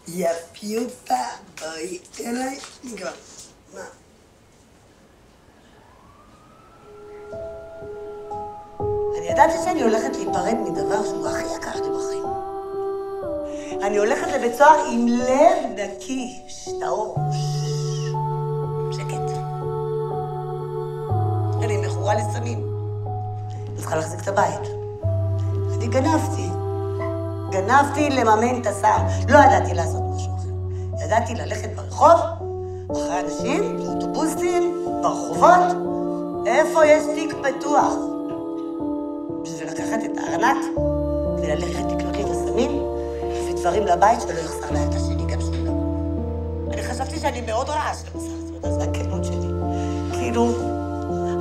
יפיופה, בואי אליי, נגמר. מה? אני ידעתי שאני הולכת להיפרד מדבר שהוא הכי יקר לי בחיים. אני הולכת לבית סוהר עם לב נקי, טהור. שקט. אני מכורה לסמים. אני צריכה להחזיק את הבית. אני גנבתי לממן את הסער. לא ידעתי לעשות משהו אחר. ידעתי ללכת ברחוב, אחרי אנשים, באוטובוסים, ברחובות, איפה יש תיק פתוח. בשביל לקחת את הארנק וללכת לקנות לי את הסמים ודברים לבית שלא יחסר לילדה שלי גם שלו. אני חשבתי שאני מאוד רעה של המסך, זה הכנות שלי. כאילו,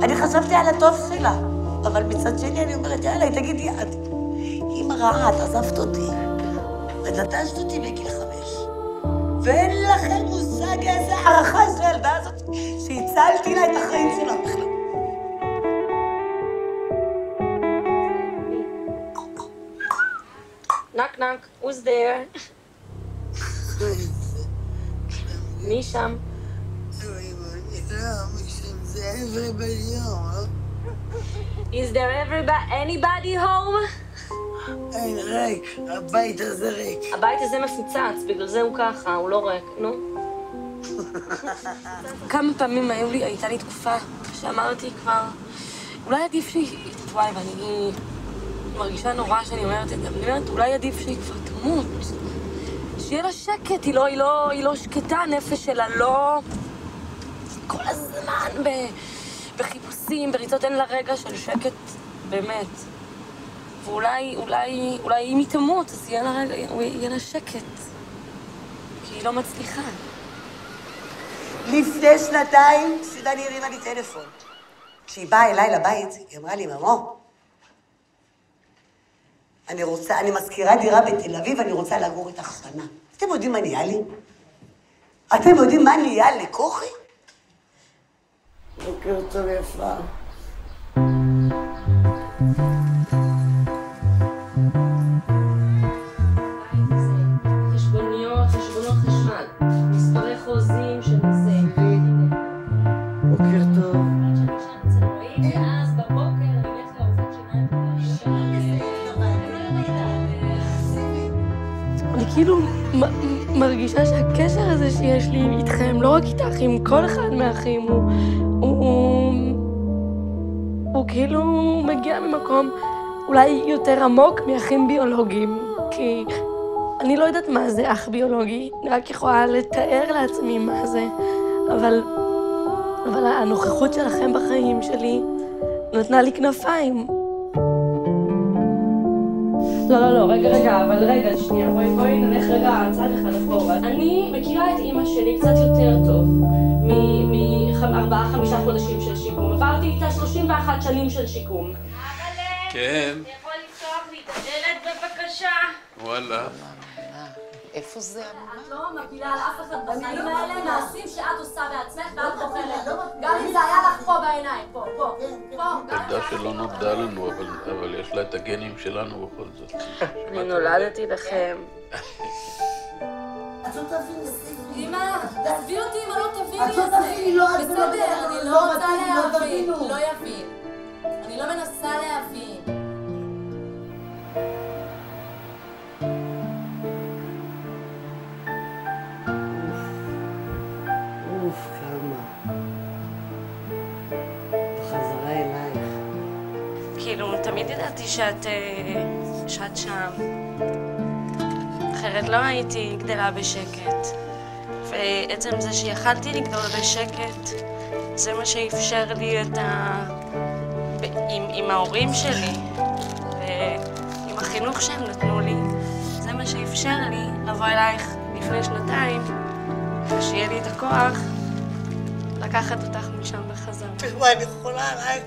אני חשבתי על הטוב שלה, אבל מצד שני אני אומרת, יאללה, תגידי, אמא רעה, את עזבת אותי, ונטשת אותי בגיל 5. ואין לכם מושג איזה הערכה של הילדה הזאת שהצלתי לה את החיים שלה בכלל. knock knock, who's there? מי שם? Is there anybody home? אין, ריק, הבית הזה ריק. הבית הזה מפוצץ, בגלל זה הוא ככה, הוא לא ריק, נו. כמה פעמים הייתה לי תקופה שאמרתי כבר, אולי עדיף וואי, ואני מרגישה נורא שאני אומרת את זה, אני אומרת, אולי עדיף שהיא כבר תמות. שיהיה לה שקט, היא לא שקטה, הנפש שלה לא... כל הזמן בחיפושים, בריצות, אין לה רגע של שקט באמת. ואולי אם היא תמות, אז יהיה לה שקט. כי היא לא מצליחה. לפני שנתיים, סידני הרימה לי טלפון. כשהיא באה אליי לבית, היא אמרה לי, ממו, אני מזכירה דירה בתל אביב, אני רוצה לגור איתך שנה. אתם יודעים מה נהיה לי? אתם יודעים מה נהיה לכוכי? בוקר טוב יפה. חשבונות חשמל, מספרי חוזים של זה. בוקר טוב. ואז בבוקר אני הולכת לעובד שיניים. אני כאילו מרגישה שהקשר הזה שיש לי איתכם, לא רק איתך, עם כל אחד מהאחים, הוא כאילו מגיע ממקום אולי יותר עמוק מאחים ביולוגיים, כי אני לא יודעת מה זה אח ביולוגי, אני רק יכולה לתאר לעצמי מה זה, אבל הנוכחות שלכם בחיים שלי נתנה לי כנפיים. לא, רגע, שנייה, בואי נלך רגע צעד אחד אחורה. אני מכירה את אמא שלי קצת יותר טוב מ4-5 חודשים של שיקום. עברתי איתה 31 שנים של שיקום. אבאלה, כן. אתה יכול לפתוח לי את הדלת בבקשה? וואלה. איפה זה? את לא מפילה על אף אחד בחיים האלה, מעשים שאת עושה בעצמך ואת בוחרת. גם אם זה היה לך פה בעיניים, פה. ילדה שלא נולדה לנו, אבל יש לה את הגנים שלנו בכל זאת. אני נולדתי לכם. את לא תביני, אמא, תעזבי אותי אם לא תביני את את לא תביני, לא, את בסדר, אני לא רוצה להבין, תבינו. לא יבין. אני לא מנסה להבין. אוף, כמה. בחזרה אלייך. כאילו, תמיד ידעתי שאת שם. אחרת לא הייתי גדלה בשקט. ועצם זה שיכלתי לגדול בשקט, זה מה שאפשר לי את עם ההורים שלי, ועם החינוך שהם נתנו לי, זה מה שאפשר לי לבוא אלייך לפני שנתיים, ושיהיה לי את הכוח לקחת אותך משם בחזרה. תשמע, אני יכולה עלייך.